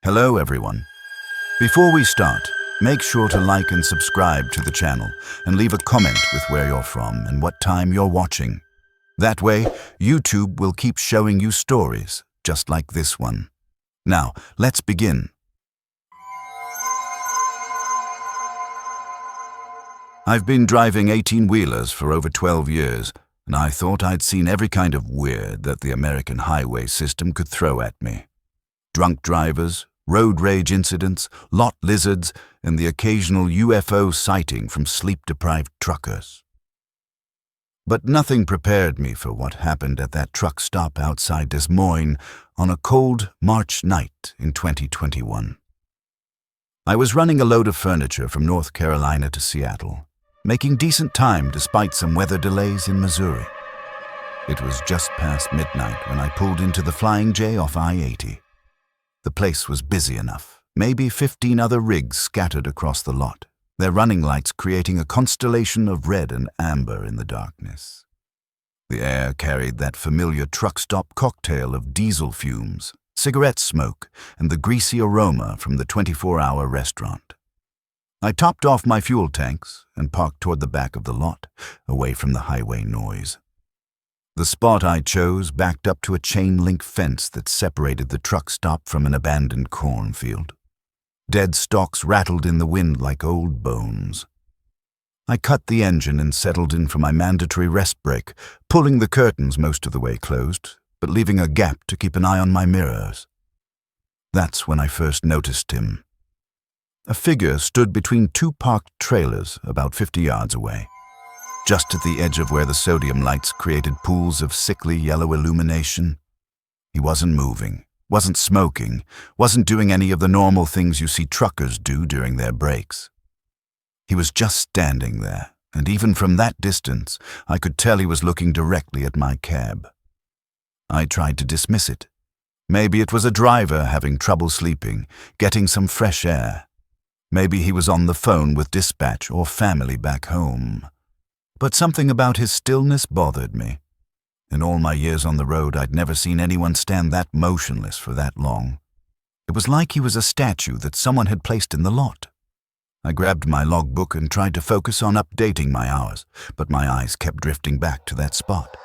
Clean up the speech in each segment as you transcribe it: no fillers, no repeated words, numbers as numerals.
Hello everyone. Before we start, make sure to like and subscribe to the channel and leave a comment with where you're from and what time you're watching. That way, YouTube will keep showing you stories just like this one. Now, let's begin. I've been driving 18-wheelers for over 12 years, and I thought I'd seen every kind of weird that the American highway system could throw at me. Drunk drivers, road rage incidents, lot lizards, and the occasional UFO sighting from sleep-deprived truckers. But nothing prepared me for what happened at that truck stop outside Des Moines on a cold March night in 2021. I was running a load of furniture from North Carolina to Seattle, making decent time despite some weather delays in Missouri. It was just past midnight when I pulled into the Flying J off I-80. The place was busy enough, maybe 15 other rigs scattered across the lot, their running lights creating a constellation of red and amber in the darkness. The air carried that familiar truck stop cocktail of diesel fumes, cigarette smoke, and the greasy aroma from the 24-hour restaurant. I topped off my fuel tanks and parked toward the back of the lot, away from the highway noise. The spot I chose backed up to a chain-link fence that separated the truck stop from an abandoned cornfield. Dead stalks rattled in the wind like old bones. I cut the engine and settled in for my mandatory rest break, pulling the curtains most of the way closed, but leaving a gap to keep an eye on my mirrors. That's when I first noticed him. A figure stood between two parked trailers about 50 yards away, just at the edge of where the sodium lights created pools of sickly yellow illumination. He wasn't moving, wasn't smoking, wasn't doing any of the normal things you see truckers do during their breaks. He was just standing there, and even from that distance, I could tell he was looking directly at my cab. I tried to dismiss it. Maybe it was a driver having trouble sleeping, getting some fresh air. Maybe he was on the phone with dispatch or family back home. But something about his stillness bothered me. In all my years on the road, I'd never seen anyone stand that motionless for that long. It was like he was a statue that someone had placed in the lot. I grabbed my logbook and tried to focus on updating my hours, but my eyes kept drifting back to that spot.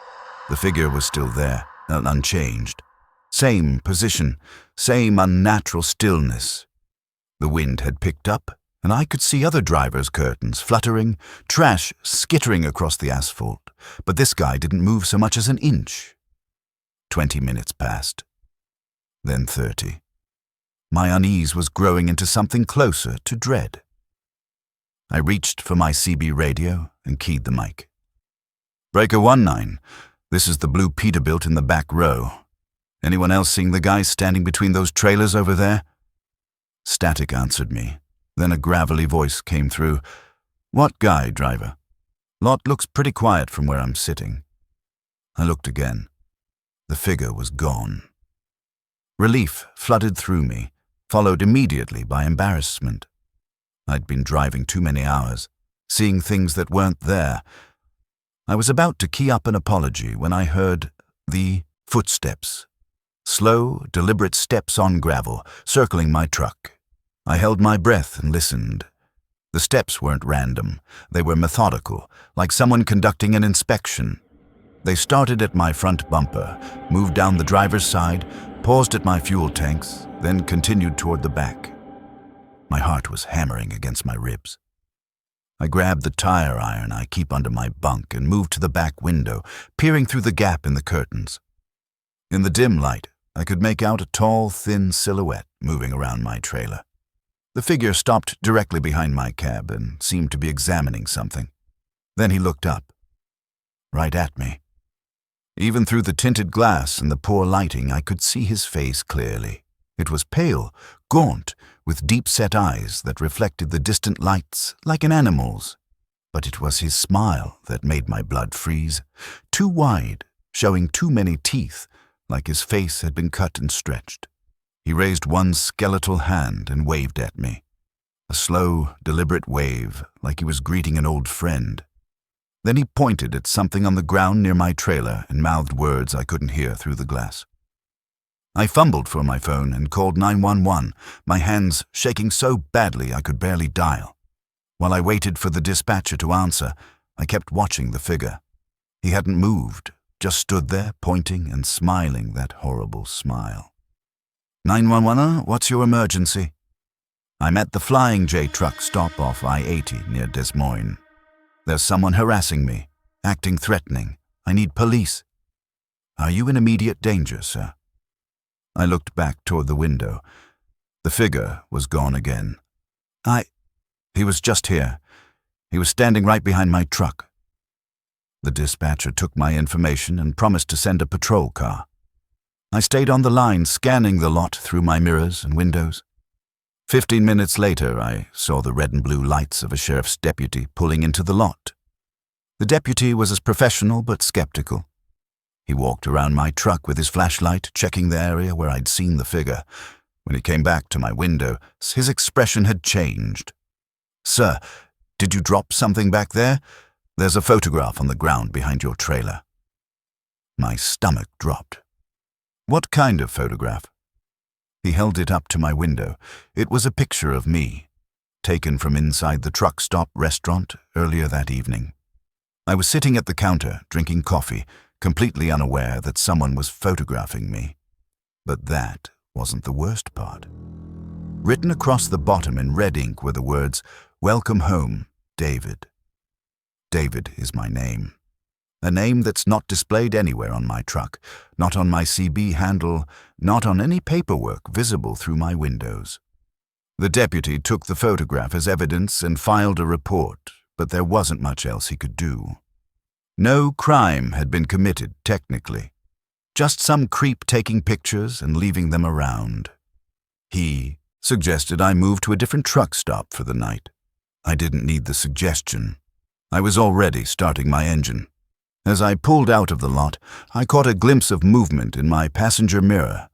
The figure was still there, unchanged. Same position, same unnatural stillness. The wind had picked up, and I could see other drivers' curtains fluttering, trash skittering across the asphalt, but this guy didn't move so much as an inch. 20 minutes passed, then 30. My unease was growing into something closer to dread. I reached for my CB radio and keyed the mic. "Breaker 19, this is the blue Peterbilt in the back row. Anyone else seeing the guy standing between those trailers over there?" Static answered me. Then a gravelly voice came through. "What guy, driver? Lot looks pretty quiet from where I'm sitting." I looked again. The figure was gone. Relief flooded through me, followed immediately by embarrassment. I'd been driving too many hours, seeing things that weren't there. I was about to key up an apology when I heard the footsteps. Slow, deliberate steps on gravel, circling my truck. I held my breath and listened. The steps weren't random. They were methodical, like someone conducting an inspection. They started at my front bumper, moved down the driver's side, paused at my fuel tanks, then continued toward the back. My heart was hammering against my ribs. I grabbed the tire iron I keep under my bunk and moved to the back window, peering through the gap in the curtains. In the dim light, I could make out a tall, thin silhouette moving around my trailer. The figure stopped directly behind my cab and seemed to be examining something. Then he looked up, right at me. Even through the tinted glass and the poor lighting, I could see his face clearly. It was pale, gaunt, with deep-set eyes that reflected the distant lights like an animal's. But it was his smile that made my blood freeze, too wide, showing too many teeth, like his face had been cut and stretched. He raised one skeletal hand and waved at me. A slow, deliberate wave, like he was greeting an old friend. Then he pointed at something on the ground near my trailer and mouthed words I couldn't hear through the glass. I fumbled for my phone and called 911, my hands shaking so badly I could barely dial. While I waited for the dispatcher to answer, I kept watching the figure. He hadn't moved, just stood there, pointing and smiling that horrible smile. 911, what's your emergency? I'm at the Flying J truck stop off I-80 near Des Moines. There's someone harassing me, acting threatening. I need police. Are you in immediate danger, sir? I looked back toward the window. The figure was gone again. He was just here. He was standing right behind my truck. The dispatcher took my information and promised to send a patrol car. I stayed on the line, scanning the lot through my mirrors and windows. 15 minutes later, I saw the red and blue lights of a sheriff's deputy pulling into the lot. The deputy was as professional but skeptical. He walked around my truck with his flashlight, checking the area where I'd seen the figure. When he came back to my window, his expression had changed. Sir, did you drop something back there? There's a photograph on the ground behind your trailer. My stomach dropped. What kind of photograph? He held it up to my window. It was a picture of me, taken from inside the truck stop restaurant earlier that evening. I was sitting at the counter, drinking coffee, completely unaware that someone was photographing me. But that wasn't the worst part. Written across the bottom in red ink were the words, "Welcome home, David." David is my name. A name that's not displayed anywhere on my truck, not on my CB handle, not on any paperwork visible through my windows. The deputy took the photograph as evidence and filed a report, but there wasn't much else he could do. No crime had been committed, technically. Just some creep taking pictures and leaving them around. He suggested I move to a different truck stop for the night. I didn't need the suggestion. I was already starting my engine. As I pulled out of the lot, I caught a glimpse of movement in my passenger mirror.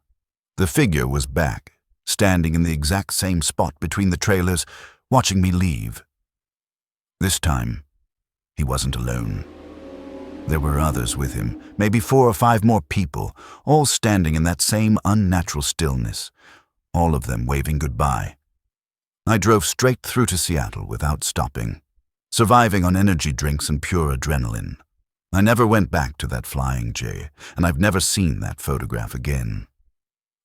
The figure was back, standing in the exact same spot between the trailers, watching me leave. This time, he wasn't alone. There were others with him, maybe 4 or 5 more people, all standing in that same unnatural stillness, all of them waving goodbye. I drove straight through to Seattle without stopping, surviving on energy drinks and pure adrenaline. I never went back to that Flying J, and I've never seen that photograph again.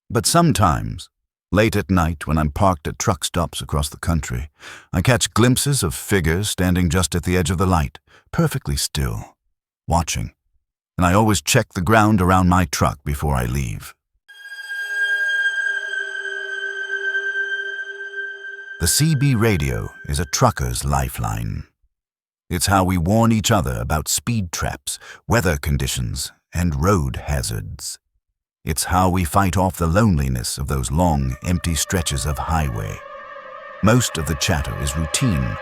But sometimes, late at night when I'm parked at truck stops across the country, I catch glimpses of figures standing just at the edge of the light, perfectly still, watching, and I always check the ground around my truck before I leave. The CB radio is a trucker's lifeline. It's how we warn each other about speed traps, weather conditions, and road hazards. It's how we fight off the loneliness of those long, empty stretches of highway. Most of the chatter is routine.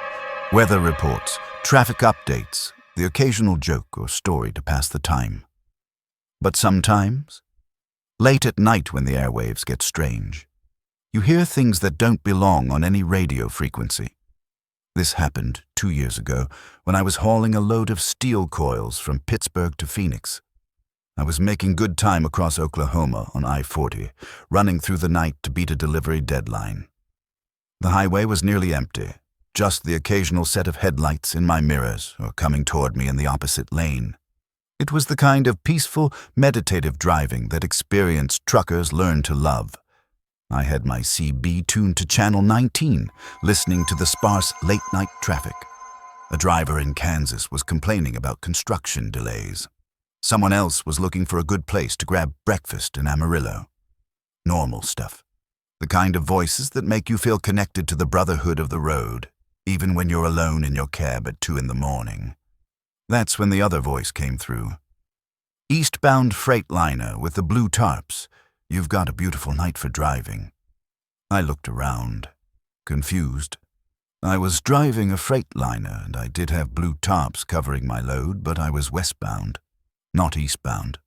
Weather reports, traffic updates, the occasional joke or story to pass the time. But sometimes, late at night when the airwaves get strange, you hear things that don't belong on any radio frequency. This happened 2 years ago when I was hauling a load of steel coils from Pittsburgh to Phoenix. I was making good time across Oklahoma on I-40, running through the night to beat a delivery deadline. The highway was nearly empty, just the occasional set of headlights in my mirrors or coming toward me in the opposite lane. It was the kind of peaceful, meditative driving that experienced truckers learn to love. I had my CB tuned to channel 19, listening to the sparse late-night traffic. A driver in Kansas was complaining about construction delays. Someone else was looking for a good place to grab breakfast in Amarillo. Normal stuff. The kind of voices that make you feel connected to the brotherhood of the road, even when you're alone in your cab at 2 a.m. That's when the other voice came through. Eastbound Freightliner with the blue tarps. You've got a beautiful night for driving. I looked around, confused. I was driving a Freightliner, and I did have blue tarps covering my load, but I was westbound, not eastbound.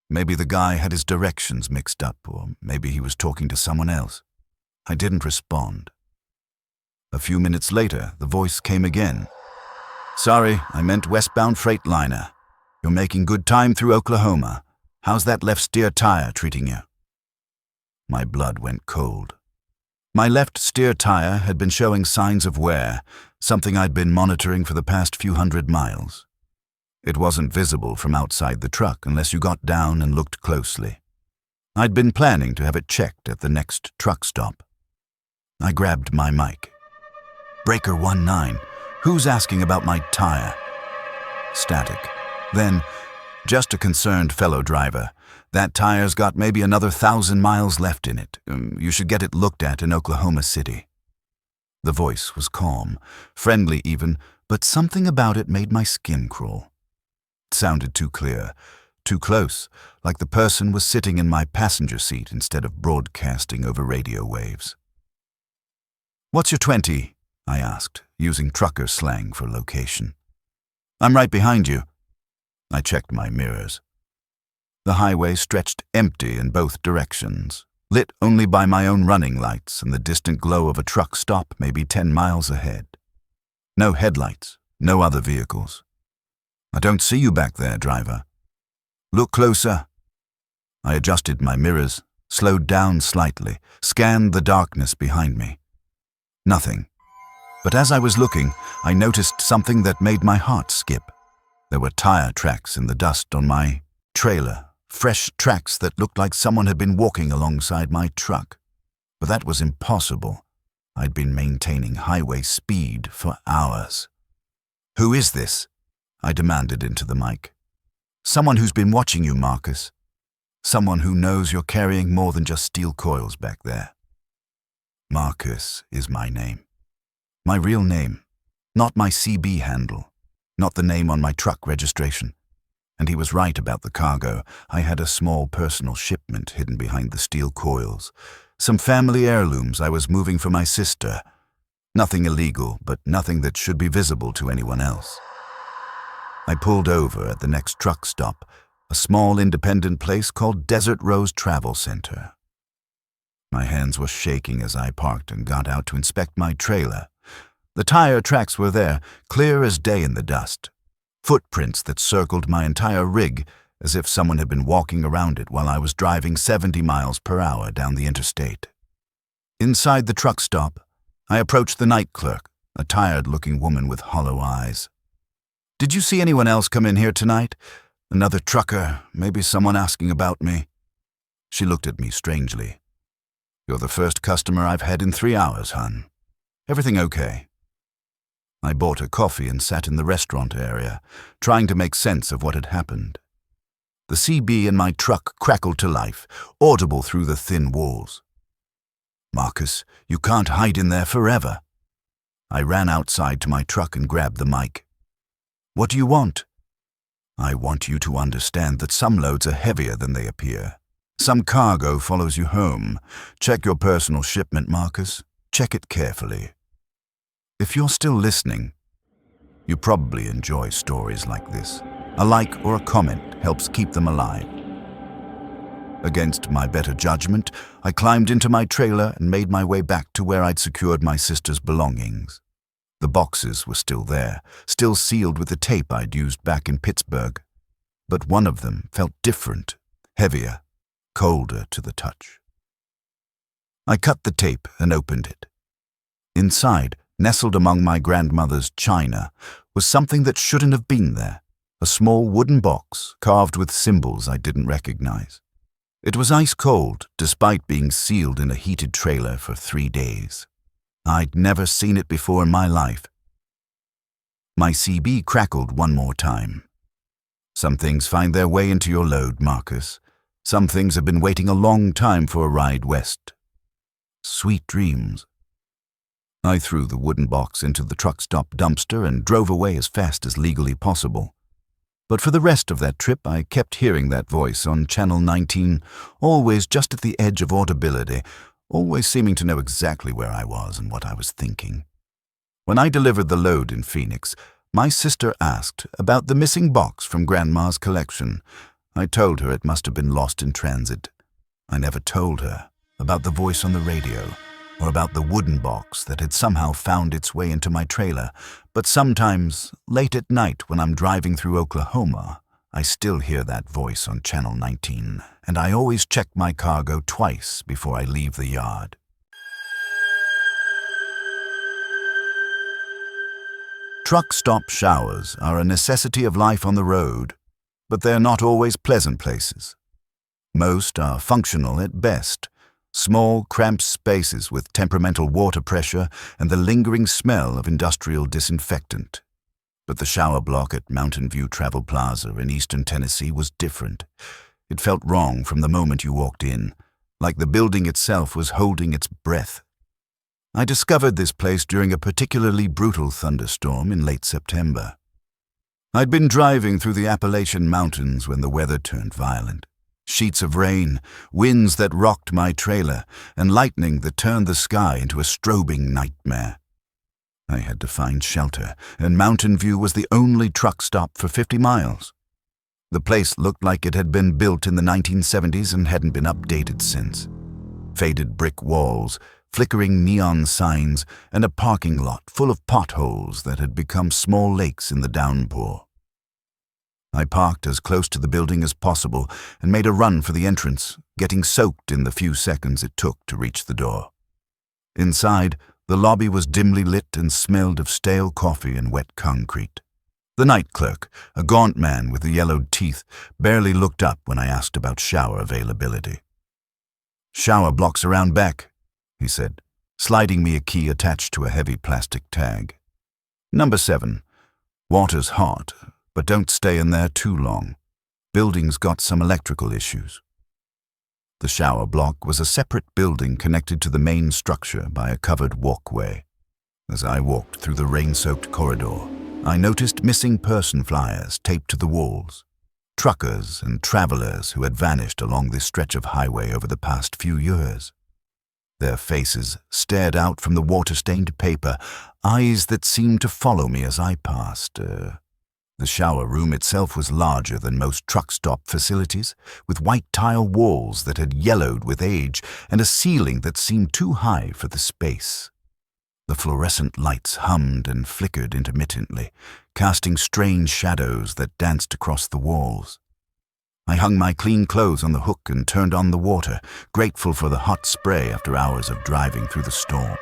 Maybe the guy had his directions mixed up, or maybe he was talking to someone else. I didn't respond. A few minutes later, the voice came again. Sorry, I meant westbound Freightliner. You're making good time through Oklahoma. How's that left steer tire treating you? My blood went cold. My left steer tire had been showing signs of wear, something I'd been monitoring for the past few hundred miles. It wasn't visible from outside the truck unless you got down and looked closely. I'd been planning to have it checked at the next truck stop. I grabbed my mic. "Breaker 19, who's asking about my tire?" Static. Then, "Just a concerned fellow driver. That tire's got maybe another 1,000 miles left in it. You should get it looked at in Oklahoma City." The voice was calm, friendly even, but something about it made my skin crawl. It sounded too clear, too close, like the person was sitting in my passenger seat instead of broadcasting over radio waves. "What's your 20?" I asked, using trucker slang for location. "I'm right behind you." I checked my mirrors. The highway stretched empty in both directions, lit only by my own running lights and the distant glow of a truck stop maybe 10 miles ahead. No headlights, no other vehicles. "I don't see you back there, driver." "Look closer." I adjusted my mirrors, slowed down slightly, scanned the darkness behind me. Nothing. But as I was looking, I noticed something that made my heart skip. There were tire tracks in the dust on my trailer, fresh tracks that looked like someone had been walking alongside my truck. But that was impossible. I'd been maintaining highway speed for hours. "Who is this?" I demanded into the mic. "Someone who's been watching you, Marcus. Someone who knows you're carrying more than just steel coils back there." Marcus is my name. My real name, not my CB handle, not the name on my truck registration. And he was right about the cargo. I had a small personal shipment hidden behind the steel coils. Some family heirlooms I was moving for my sister. Nothing illegal, but nothing that should be visible to anyone else. I pulled over at the next truck stop, a small independent place called Desert Rose Travel Center. My hands were shaking as I parked and got out to inspect my trailer. The tire tracks were there, clear as day in the dust. Footprints that circled my entire rig, as if someone had been walking around it while I was driving 70 miles per hour down the interstate. Inside the truck stop, I approached the night clerk, a tired-looking woman with hollow eyes. "Did you see anyone else come in here tonight? Another trucker, maybe someone asking about me?" She looked at me strangely. "You're the first customer I've had in 3 hours, hon. Everything okay?" I bought a coffee and sat in the restaurant area, trying to make sense of what had happened. The CB in my truck crackled to life, audible through the thin walls. "Marcus, you can't hide in there forever." I ran outside to my truck and grabbed the mic. "What do you want?" "I want you to understand that some loads are heavier than they appear. Some cargo follows you home. Check your personal shipment, Marcus. Check it carefully. If you're still listening, you probably enjoy stories like this. A like or a comment helps keep them alive." Against my better judgment, I climbed into my trailer and made my way back to where I'd secured my sister's belongings. The boxes were still there, still sealed with the tape I'd used back in Pittsburgh. But one of them felt different, heavier, colder to the touch. I cut the tape and opened it. Inside, nestled among my grandmother's china, was something that shouldn't have been there, a small wooden box carved with symbols I didn't recognize. It was ice cold, despite being sealed in a heated trailer for 3 days. I'd never seen it before in my life. My CB crackled one more time. "Some things find their way into your load, Marcus. Some things have been waiting a long time for a ride west. Sweet dreams." I threw the wooden box into the truck stop dumpster and drove away as fast as legally possible. But for the rest of that trip, I kept hearing that voice on Channel 19, always just at the edge of audibility, always seeming to know exactly where I was and what I was thinking. When I delivered the load in Phoenix, my sister asked about the missing box from Grandma's collection. I told her it must have been lost in transit. I never told her about the voice on the radio or about the wooden box that had somehow found its way into my trailer, but sometimes, late at night when I'm driving through Oklahoma, I still hear that voice on Channel 19, and I always check my cargo twice before I leave the yard. Truck stop showers are a necessity of life on the road, but they're not always pleasant places. Most are functional at best, small, cramped spaces with temperamental water pressure and the lingering smell of industrial disinfectant. But the shower block at Mountain View Travel Plaza in eastern Tennessee was different. It felt wrong from the moment you walked in, like the building itself was holding its breath. I discovered this place during a particularly brutal thunderstorm in late September. I'd been driving through the Appalachian Mountains when the weather turned violent. Sheets of rain, winds that rocked my trailer, and lightning that turned the sky into a strobing nightmare. I had to find shelter, and Mountain View was the only truck stop for 50 miles. The place looked like it had been built in the 1970s and hadn't been updated since. Faded brick walls, flickering neon signs, and a parking lot full of potholes that had become small lakes in the downpour. I parked as close to the building as possible and made a run for the entrance, getting soaked in the few seconds it took to reach the door. Inside, the lobby was dimly lit and smelled of stale coffee and wet concrete. The night clerk, a gaunt man with the yellowed teeth, barely looked up when I asked about shower availability. "Shower blocks around back," he said, sliding me a key attached to a heavy plastic tag. "Number 7. Water's hot, but don't stay in there too long. Building's got some electrical issues." The shower block was a separate building connected to the main structure by a covered walkway. As I walked through the rain-soaked corridor, I noticed missing person flyers taped to the walls. Truckers and travelers who had vanished along this stretch of highway over the past few years. Their faces stared out from the water-stained paper, eyes that seemed to follow me as I passed. The shower room itself was larger than most truck stop facilities, with white tile walls that had yellowed with age and a ceiling that seemed too high for the space. The fluorescent lights hummed and flickered intermittently, casting strange shadows that danced across the walls. I hung my clean clothes on the hook and turned on the water, grateful for the hot spray after hours of driving through the storm.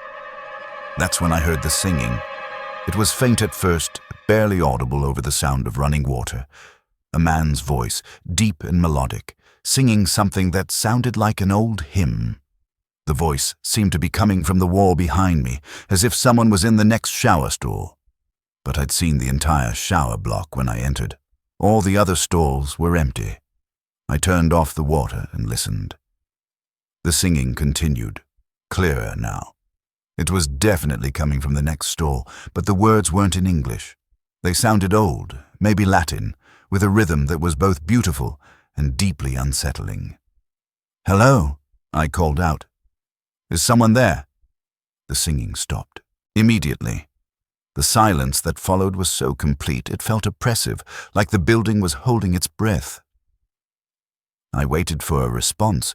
That's when I heard the singing. It was faint at first, barely audible over the sound of running water. A man's voice, deep and melodic, singing something that sounded like an old hymn. The voice seemed to be coming from the wall behind me, as if someone was in the next shower stall. But I'd seen the entire shower block when I entered. All the other stalls were empty. I turned off the water and listened. The singing continued, clearer now. It was definitely coming from the next stall, but the words weren't in English. They sounded old, maybe Latin, with a rhythm that was both beautiful and deeply unsettling. "Hello," I called out. "Is someone there?" The singing stopped. Immediately. The silence that followed was so complete it felt oppressive, like the building was holding its breath. I waited for a response,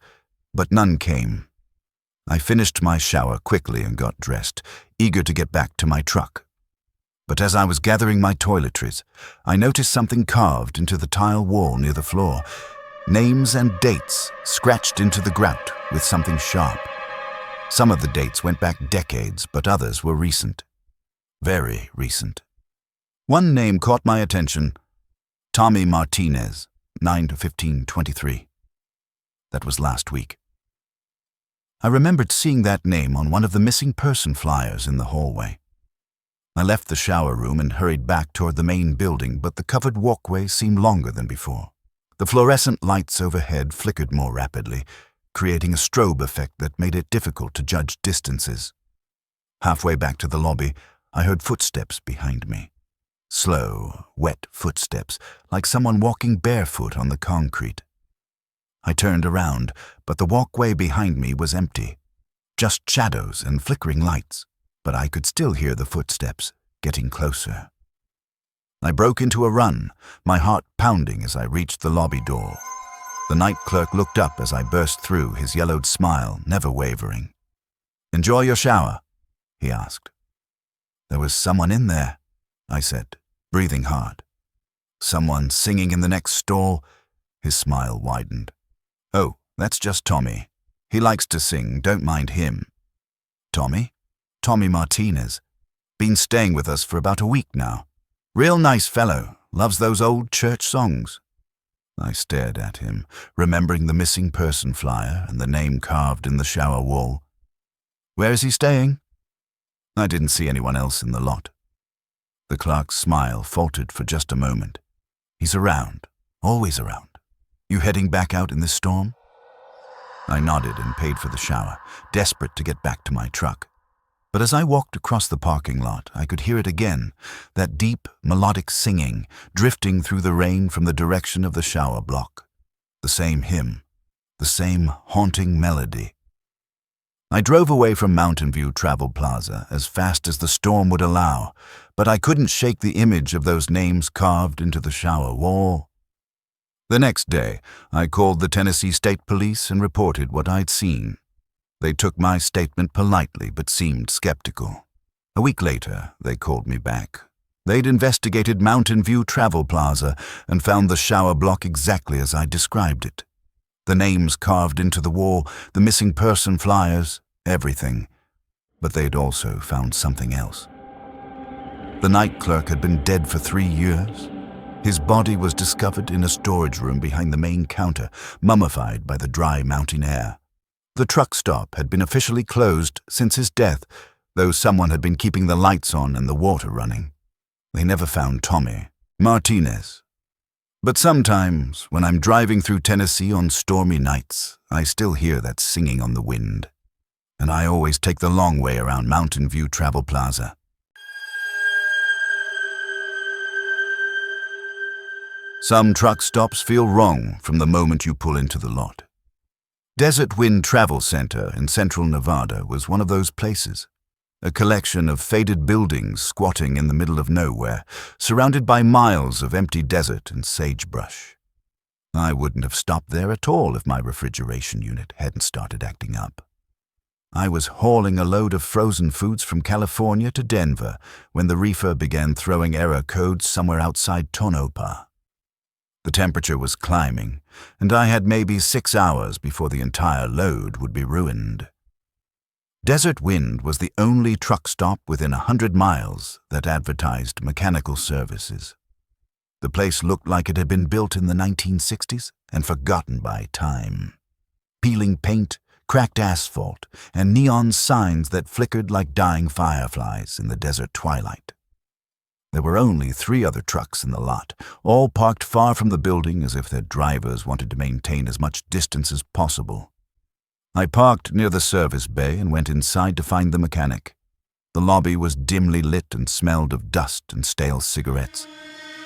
but none came. I finished my shower quickly and got dressed, eager to get back to my truck. But as I was gathering my toiletries, I noticed something carved into the tile wall near the floor. Names and dates scratched into the grout with something sharp. Some of the dates went back decades, but others were recent. Very recent. One name caught my attention. Tommy Martinez, 9/15/23. That was last week. I remembered seeing that name on one of the missing person flyers in the hallway. I left the shower room and hurried back toward the main building, but the covered walkway seemed longer than before. The fluorescent lights overhead flickered more rapidly, creating a strobe effect that made it difficult to judge distances. Halfway back to the lobby, I heard footsteps behind me. Slow, wet footsteps, like someone walking barefoot on the concrete. I turned around, but the walkway behind me was empty. Just shadows and flickering lights, but I could still hear the footsteps getting closer. I broke into a run, my heart pounding as I reached the lobby door. The night clerk looked up as I burst through, his yellowed smile never wavering. "Enjoy your shower?" he asked. "There was someone in there," I said, breathing hard. Someone singing in the next stall? His smile widened. Oh, that's just Tommy. He likes to sing, don't mind him. Tommy? Tommy Martinez. Been staying with us for about a week now. Real nice fellow, loves those old church songs. I stared at him, remembering the missing person flyer and the name carved in the shower wall. Where is he staying? I didn't see anyone else in the lot. The clerk's smile faltered for just a moment. He's around, always around. You heading back out in this storm? I nodded and paid for the shower, desperate to get back to my truck. But as I walked across the parking lot, I could hear it again, that deep, melodic singing, drifting through the rain from the direction of the shower block. The same hymn, the same haunting melody. I drove away from Mountain View Travel Plaza as fast as the storm would allow, but I couldn't shake the image of those names carved into the shower wall. The next day, I called the Tennessee State Police and reported what I'd seen. They took my statement politely but seemed skeptical. A week later, they called me back. They'd investigated Mountain View Travel Plaza and found the shower block exactly as I described it. The names carved into the wall, the missing person flyers, everything. But they'd also found something else. The night clerk had been dead for 3 years. His body was discovered in a storage room behind the main counter, mummified by the dry mountain air. The truck stop had been officially closed since his death, though someone had been keeping the lights on and the water running. They never found Tommy Martinez. But sometimes, when I'm driving through Tennessee on stormy nights, I still hear that singing on the wind. And I always take the long way around Mountain View Travel Plaza. Some truck stops feel wrong from the moment you pull into the lot. Desert Wind Travel Center in central Nevada was one of those places. A collection of faded buildings squatting in the middle of nowhere, surrounded by miles of empty desert and sagebrush. I wouldn't have stopped there at all if my refrigeration unit hadn't started acting up. I was hauling a load of frozen foods from California to Denver when the reefer began throwing error codes somewhere outside Tonopah. The temperature was climbing, and I had maybe 6 hours before the entire load would be ruined. Desert Wind was the only truck stop within 100 miles that advertised mechanical services. The place looked like it had been built in the 1960s and forgotten by time. Peeling paint, cracked asphalt, and neon signs that flickered like dying fireflies in the desert twilight. There were only 3 other trucks in the lot, all parked far from the building as if their drivers wanted to maintain as much distance as possible. I parked near the service bay and went inside to find the mechanic. The lobby was dimly lit and smelled of dust and stale cigarettes.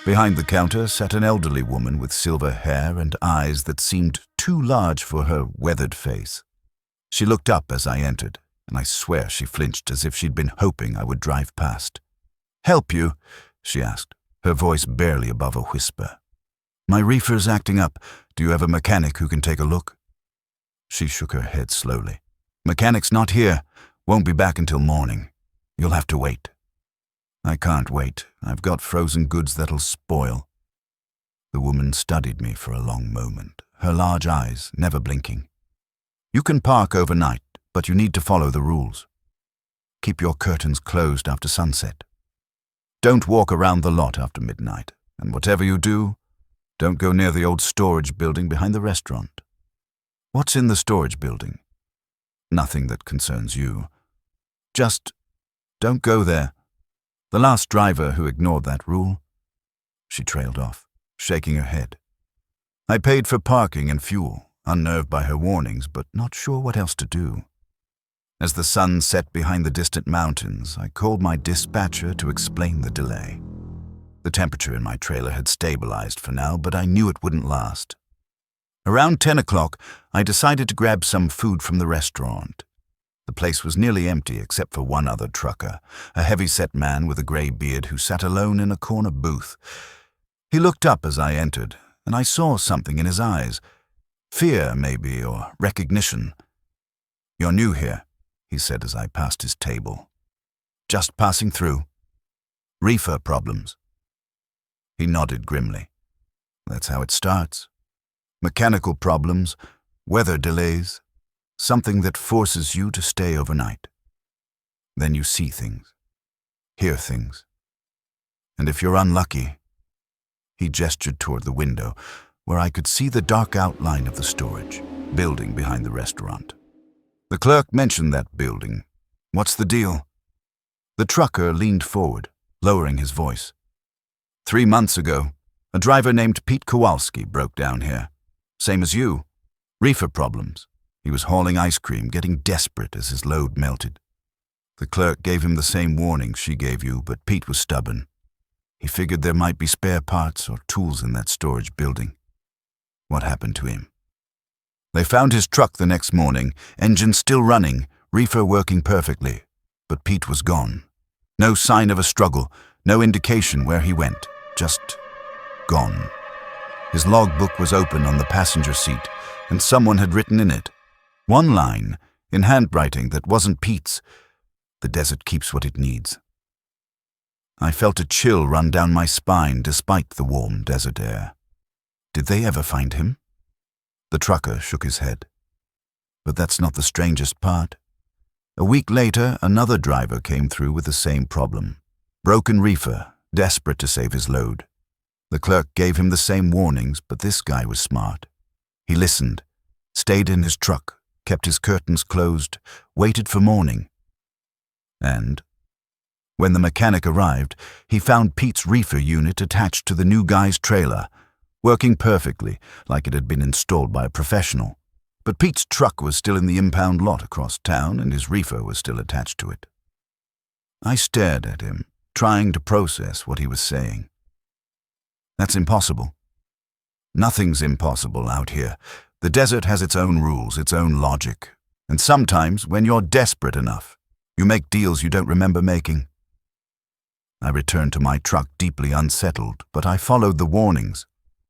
Behind the counter sat an elderly woman with silver hair and eyes that seemed too large for her weathered face. She looked up as I entered, and I swear she flinched as if she'd been hoping I would drive past. "Help you?" she asked, her voice barely above a whisper. "My reefer's acting up. Do you have a mechanic who can take a look?" She shook her head slowly. "Mechanic's not here. Won't be back until morning. You'll have to wait." "I can't wait. I've got frozen goods that'll spoil." The woman studied me for a long moment, her large eyes never blinking. "You can park overnight, but you need to follow the rules. Keep your curtains closed after sunset. Don't walk around the lot after midnight, and whatever you do, don't go near the old storage building behind the restaurant." "What's in the storage building?" "Nothing that concerns you. Just don't go there. The last driver who ignored that rule." She trailed off, shaking her head. I paid for parking and fuel, unnerved by her warnings, but not sure what else to do. As the sun set behind the distant mountains, I called my dispatcher to explain the delay. The temperature in my trailer had stabilized for now, but I knew it wouldn't last. Around 10 o'clock, I decided to grab some food from the restaurant. The place was nearly empty except for one other trucker, a heavy-set man with a gray beard who sat alone in a corner booth. He looked up as I entered, and I saw something in his eyes. Fear, maybe, or recognition. "You're new here," he said as I passed his table. "Just passing through. Reefer problems." He nodded grimly. That's how it starts. Mechanical problems, weather delays, something that forces you to stay overnight. Then you see things, hear things. And if you're unlucky, he gestured toward the window, where I could see the dark outline of the storage building behind the restaurant. The clerk mentioned that building. What's the deal? The trucker leaned forward, lowering his voice. 3 months ago, a driver named Pete Kowalski broke down here. Same as you. Reefer problems. He was hauling ice cream, getting desperate as his load melted. The clerk gave him the same warning she gave you, but Pete was stubborn. He figured there might be spare parts or tools in that storage building. What happened to him? They found his truck the next morning, engine still running, reefer working perfectly. But Pete was gone. No sign of a struggle, no indication where he went. Just gone. His logbook was open on the passenger seat, and someone had written in it. One line, in handwriting that wasn't Pete's. The desert keeps what it needs. I felt a chill run down my spine despite the warm desert air. Did they ever find him? The trucker shook his head. But that's not the strangest part. A week later, another driver came through with the same problem. Broken reefer, desperate to save his load. The clerk gave him the same warnings, but this guy was smart. He listened, stayed in his truck, kept his curtains closed, waited for morning. And when the mechanic arrived, he found Pete's reefer unit attached to the new guy's trailer, working perfectly, like it had been installed by a professional. But Pete's truck was still in the impound lot across town, and his reefer was still attached to it. I stared at him, trying to process what he was saying. That's impossible. Nothing's impossible out here. The desert has its own rules, its own logic. And sometimes, when you're desperate enough, you make deals you don't remember making. I returned to my truck deeply unsettled, but I followed the warnings.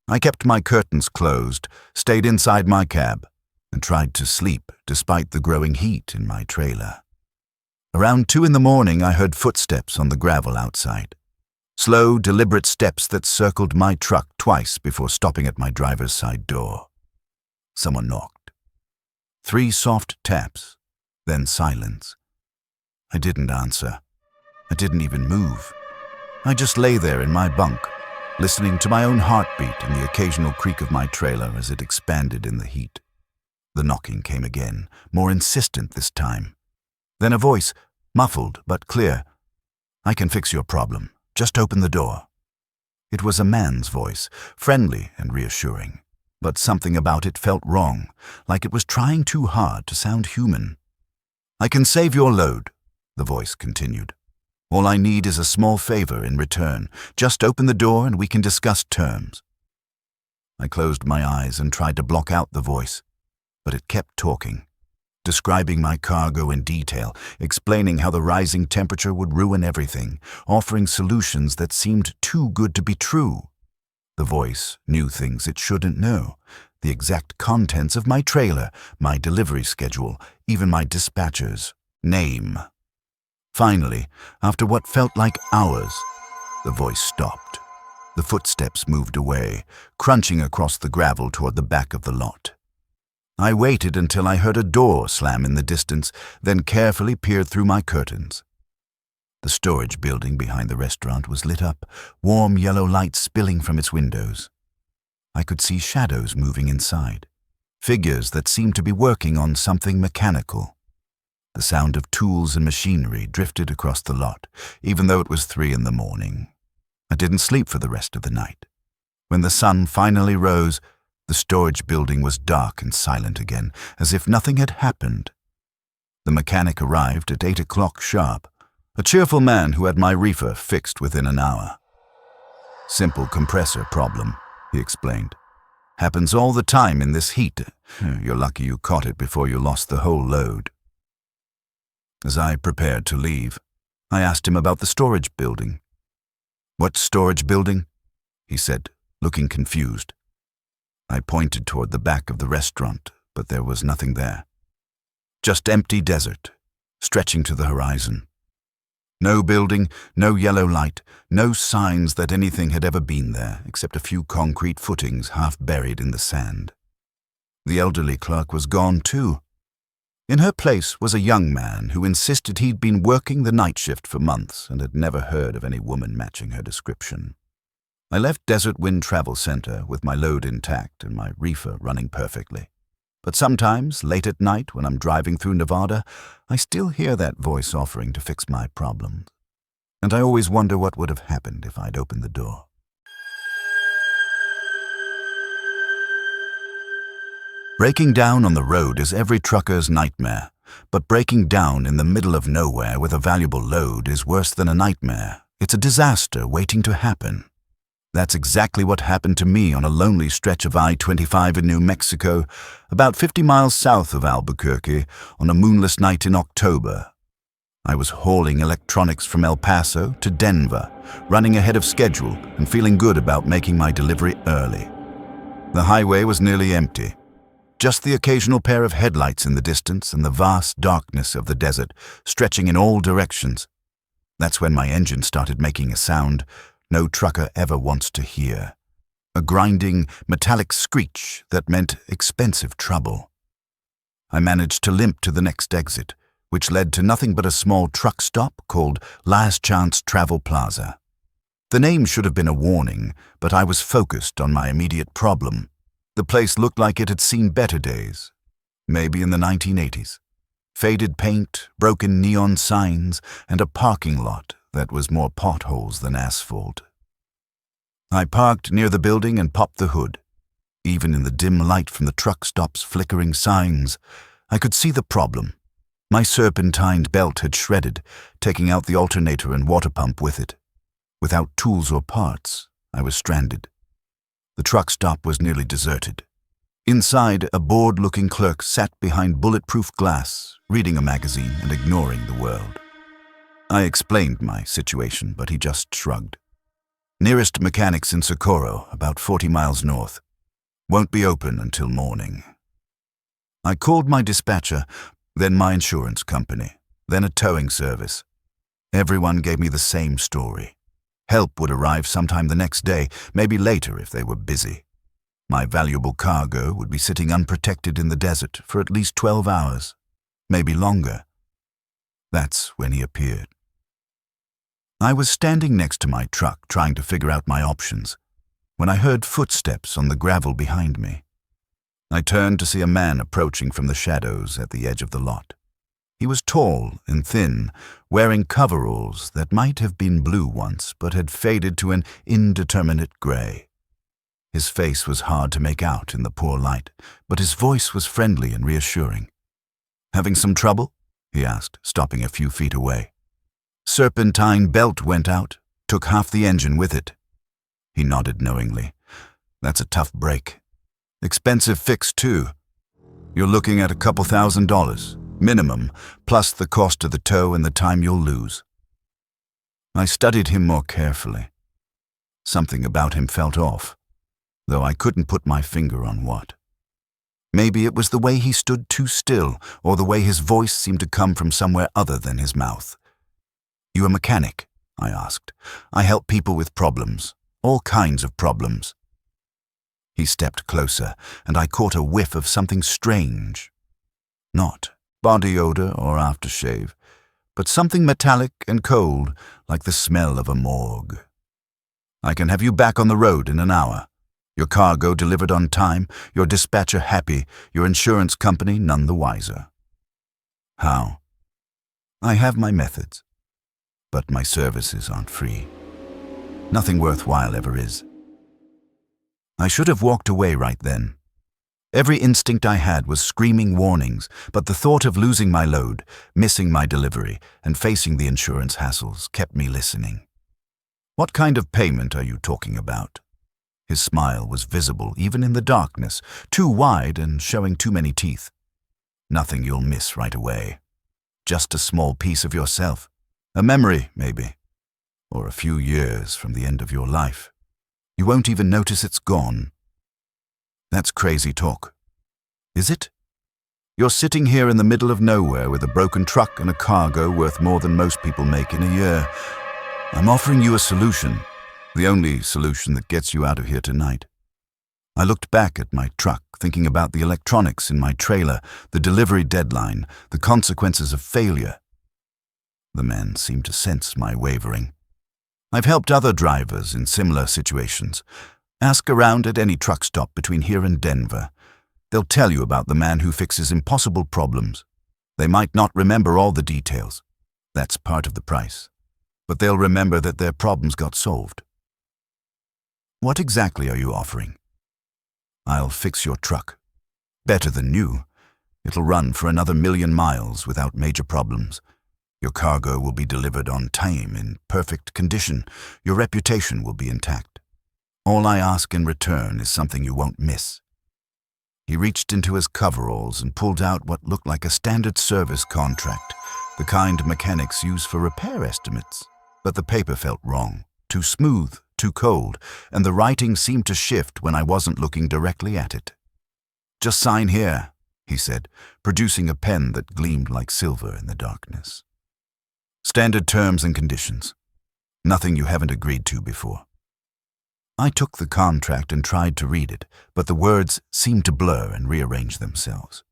I kept my curtains closed, stayed inside my cab, and tried to sleep despite the growing heat in my trailer. Around 2 a.m, I heard footsteps on the gravel outside. Slow, deliberate steps that circled my truck twice before stopping at my driver's side door. Someone knocked. 3 soft taps, then silence. I didn't answer. I didn't even move. I just lay there in my bunk, listening to my own heartbeat and the occasional creak of my trailer as it expanded in the heat. The knocking came again, more insistent this time. Then a voice, muffled but clear. I can fix your problem. Just open the door. It was a man's voice, friendly and reassuring, but something about it felt wrong, like it was trying too hard to sound human. I can save your load, the voice continued. All I need is a small favor in return. Just open the door and we can discuss terms. I closed my eyes and tried to block out the voice, but it kept talking, describing my cargo in detail, explaining how the rising temperature would ruin everything, offering solutions that seemed too good to be true. The voice knew things it shouldn't know, the exact contents of my trailer, my delivery schedule, even my dispatcher's name. Finally, after what felt like hours, the voice stopped. The footsteps moved away, crunching across the gravel toward the back of the lot. I waited until I heard a door slam in the distance, then carefully peered through my curtains. The storage building behind the restaurant was lit up, warm yellow light spilling from its windows. I could see shadows moving inside, figures that seemed to be working on something mechanical. The sound of tools and machinery drifted across the lot, even though it was 3 a.m. I didn't sleep for the rest of the night. When the sun finally rose, the storage building was dark and silent again, as if nothing had happened. The mechanic arrived at 8 o'clock sharp, a cheerful man who had my reefer fixed within an hour. Simple compressor problem, he explained. Happens all the time in this heat. You're lucky you caught it before you lost the whole load. As I prepared to leave, I asked him about the storage building. What storage building? He said, looking confused. I pointed toward the back of the restaurant, but there was nothing there. Just empty desert, stretching to the horizon. No building, no yellow light, no signs that anything had ever been there, except a few concrete footings half buried in the sand. The elderly clerk was gone too. In her place was a young man who insisted he'd been working the night shift for months and had never heard of any woman matching her description. I left Desert Wind Travel Center with my load intact and my reefer running perfectly. But sometimes, late at night when I'm driving through Nevada, I still hear that voice offering to fix my problems. And I always wonder what would have happened if I'd opened the door. Breaking down on the road is every trucker's nightmare, but breaking down in the middle of nowhere with a valuable load is worse than a nightmare. It's a disaster waiting to happen. That's exactly what happened to me on a lonely stretch of I-25 in New Mexico, about 50 miles south of Albuquerque, on a moonless night in October. I was hauling electronics from El Paso to Denver, running ahead of schedule and feeling good about making my delivery early. The highway was nearly empty. Just the occasional pair of headlights in the distance and the vast darkness of the desert stretching in all directions. That's when my engine started making a sound no trucker ever wants to hear. A grinding, metallic screech that meant expensive trouble. I managed to limp to the next exit, which led to nothing but a small truck stop called Last Chance Travel Plaza. The name should have been a warning, but I was focused on my immediate problem. The place looked like it had seen better days, maybe in the 1980s. Faded paint, broken neon signs, and a parking lot that was more potholes than asphalt. I parked near the building and popped the hood. Even in the dim light from the truck stop's flickering signs, I could see the problem. My serpentined belt had shredded, taking out the alternator and water pump with it. Without tools or parts, I was stranded. The truck stop was nearly deserted. Inside, a bored-looking clerk sat behind bulletproof glass, reading a magazine and ignoring the world. I explained my situation, but he just shrugged. Nearest mechanics in Socorro, about 40 miles north. Won't be open until morning. I called my dispatcher, then my insurance company, then a towing service. Everyone gave me the same story. Help would arrive sometime the next day, maybe later if they were busy. My valuable cargo would be sitting unprotected in the desert for at least 12 hours, maybe longer. That's when he appeared. I was standing next to my truck trying to figure out my options, when I heard footsteps on the gravel behind me. I turned to see a man approaching from the shadows at the edge of the lot. He was tall and thin, wearing coveralls that might have been blue once but had faded to an indeterminate gray. His face was hard to make out in the poor light, but his voice was friendly and reassuring. "Having some trouble?" he asked, stopping a few feet away. "Serpentine belt went out, took half the engine with it." He nodded knowingly. "That's a tough break. Expensive fix, too. You're looking at a couple $1,000, minimum, plus the cost of the tow and the time you'll lose." I studied him more carefully. Something about him felt off, though I couldn't put my finger on what. Maybe it was the way he stood too still, or the way his voice seemed to come from somewhere other than his mouth. "You a mechanic?" I asked. "I help people with problems, all kinds of problems." He stepped closer, and I caught a whiff of something strange. Not body odor or aftershave, but something metallic and cold, like the smell of a morgue. "I can have you back on the road in an hour. Your cargo delivered on time, your dispatcher happy, your insurance company none the wiser." "How?" "I have my methods. But my services aren't free. Nothing worthwhile ever is." I should have walked away right then. Every instinct I had was screaming warnings, but the thought of losing my load, missing my delivery, and facing the insurance hassles kept me listening. "What kind of payment are you talking about?" His smile was visible even in the darkness, too wide and showing too many teeth. "Nothing you'll miss right away. Just a small piece of yourself. A memory, maybe. Or a few years from the end of your life. You won't even notice it's gone." "That's crazy talk." "Is it?" You're sitting here in the middle of nowhere with a broken truck and a cargo worth more than most people make in a year. I'm offering you a solution, the only solution that gets you out of here tonight." I looked back at my truck, thinking about the electronics in my trailer, the delivery deadline, the consequences of failure. The man seemed to sense my wavering. "I've helped other drivers in similar situations. Ask around at any truck stop between here and Denver. They'll tell you about the man who fixes impossible problems. They might not remember all the details. That's part of the price. But they'll remember that their problems got solved." "What exactly are you offering?" "I'll fix your truck. Better than new. It'll run for another 1,000,000 miles without major problems. Your cargo will be delivered on time in perfect condition. Your reputation will be intact. All I ask in return is something you won't miss." He reached into his coveralls and pulled out what looked like a standard service contract, the kind mechanics use for repair estimates. But the paper felt wrong, too smooth, too cold, and the writing seemed to shift when I wasn't looking directly at it. "Just sign here," he said, producing a pen that gleamed like silver in the darkness. "Standard terms and conditions. Nothing you haven't agreed to before." I took the contract and tried to read it, but the words seemed to blur and rearrange themselves.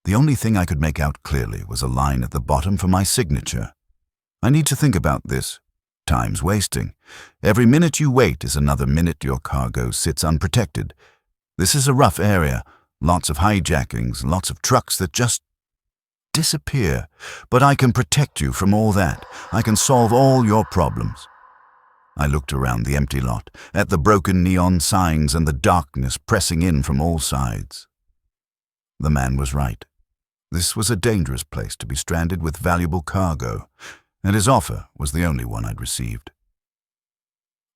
The only thing I could make out clearly was a line at the bottom for my signature. "I need to think about this. Time's wasting. Every minute you wait is another minute your cargo sits unprotected. This is a rough area, lots of hijackings, lots of trucks that just disappear. But I can protect you from all that. I can solve all your problems." I looked around the empty lot, at the broken neon signs and the darkness pressing in from all sides. The man was right. This was a dangerous place to be stranded with valuable cargo, and his offer was the only one I'd received.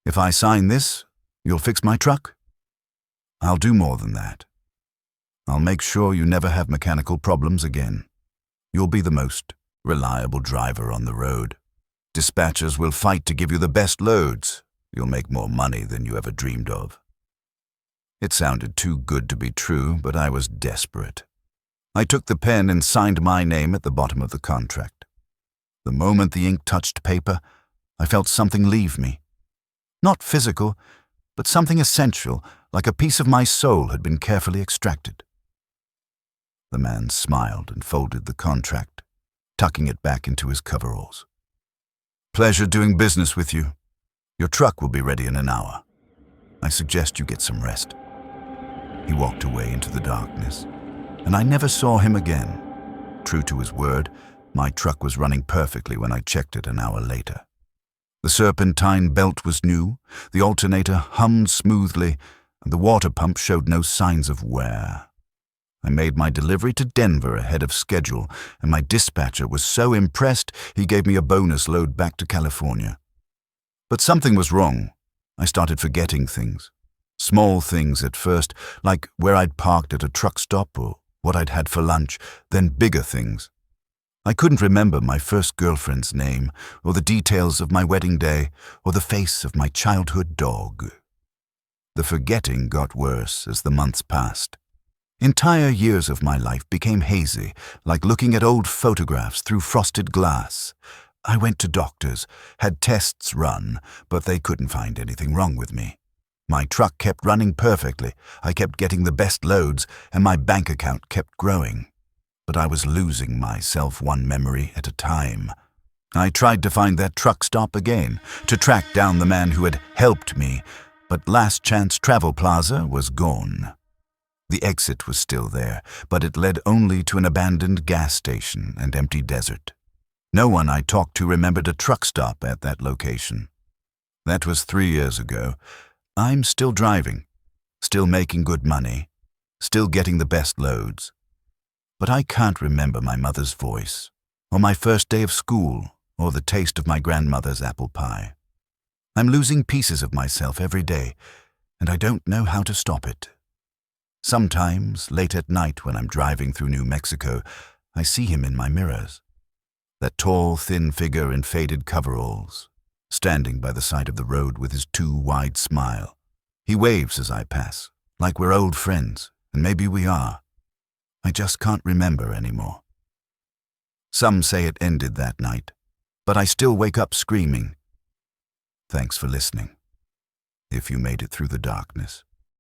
"If I sign this, you'll fix my truck?" "I'll do more than that. I'll make sure you never have mechanical problems again. You'll be the most reliable driver on the road. Dispatchers will fight to give you the best loads. You'll make more money than you ever dreamed of." It sounded too good to be true, but I was desperate. I took the pen and signed my name at the bottom of the contract. The moment the ink touched paper, I felt something leave me. Not physical, but something essential, like a piece of my soul had been carefully extracted. The man smiled and folded the contract, tucking it back into his coveralls. "Pleasure doing business with you. Your truck will be ready in an hour. I suggest you get some rest." He walked away into the darkness, and I never saw him again. True to his word, my truck was running perfectly when I checked it an hour later. The serpentine belt was new, the alternator hummed smoothly, and the water pump showed no signs of wear. I made my delivery to Denver ahead of schedule, and my dispatcher was so impressed he gave me a bonus load back to California. But something was wrong. I started forgetting things. Small things at first, like where I'd parked at a truck stop or what I'd had for lunch, then bigger things. I couldn't remember my first girlfriend's name, or the details of my wedding day, or the face of my childhood dog. The forgetting got worse as the months passed. Entire years of my life became hazy, like looking at old photographs through frosted glass. I went to doctors, had tests run, but they couldn't find anything wrong with me. My truck kept running perfectly, I kept getting the best loads, and my bank account kept growing. But I was losing myself one memory at a time. I tried to find that truck stop again, to track down the man who had helped me, but Last Chance Travel Plaza was gone. The exit was still there, but it led only to an abandoned gas station and empty desert. No one I talked to remembered a truck stop at that location. That was 3 years ago. I'm still driving, still making good money, still getting the best loads. But I can't remember my mother's voice, or my first day of school, or the taste of my grandmother's apple pie. I'm losing pieces of myself every day, and I don't know how to stop it. Sometimes, late at night when I'm driving through New Mexico, I see him in my mirrors. That tall, thin figure in faded coveralls, standing by the side of the road with his too wide smile. He waves as I pass, like we're old friends, and maybe we are. I just can't remember anymore. Some say it ended that night, but I still wake up screaming. Thanks for listening, if you made it through the darkness.